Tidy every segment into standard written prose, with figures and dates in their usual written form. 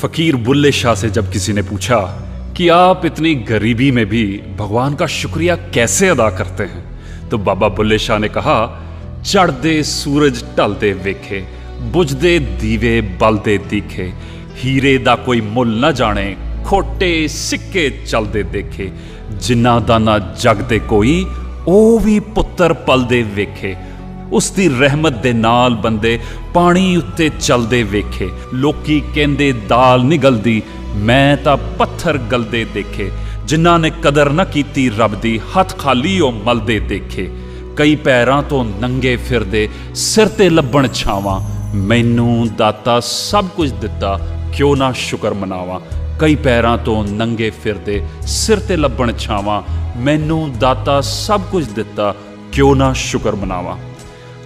फकीर बुल्ले शाह से जब किसी ने पूछा कि आप इतनी गरीबी में भी भगवान का शुक्रिया कैसे अदा करते हैं, तो बाबा बुल्ले शाह ने कहा, चढ़दे सूरज ढलदे वेखे, बुझदे दीवे बलदे दिखे, हीरे दा कोई मुल न जाने, खोटे सिक्के चलदे देखे, जिन्ना दा ना जगदे कोई, ओ भी पुत्तर पलदे वेखे, उस दी रहमत दे नाल बंदे पानी उत्ते चलदे वेखे, लोकी कहंदे दाल निगलदी, मैं तां पत्थर गलदे देखे, जिन्हां ने कदर न कीती रब दी, हथ खाली ओ मलदे देखे, कई पैरां तो नंगे फिरदे, सिर ते लब्बण छावां, मैनू दाता सब कुछ दिता, क्यों ना शुक्र मनावां, कई पैरां तो नंगे फिरदे, सिर ते लब्बण छावां, मैनू दाता सब कुछ दिता, क्यों ना शुक्र मनावां।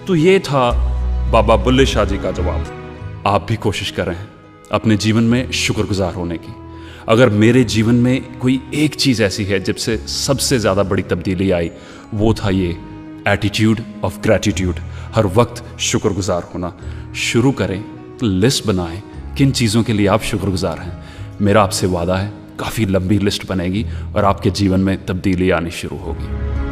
तो ये था बाबा बुल्ले शाह जी का जवाब। आप भी कोशिश करें अपने जीवन में शुक्रगुजार होने की। अगर मेरे जीवन में कोई एक चीज़ ऐसी है जिससे सबसे ज़्यादा बड़ी तब्दीली आई, वो था ये एटीट्यूड ऑफ ग्रैटिट्यूड। हर वक्त शुक्रगुजार होना शुरू करें, लिस्ट बनाएं किन चीज़ों के लिए आप शुक्रगुजार हैं। मेरा आपसे वादा है काफ़ी लंबी लिस्ट बनेगी और आपके जीवन में तब्दीली आनी शुरू होगी।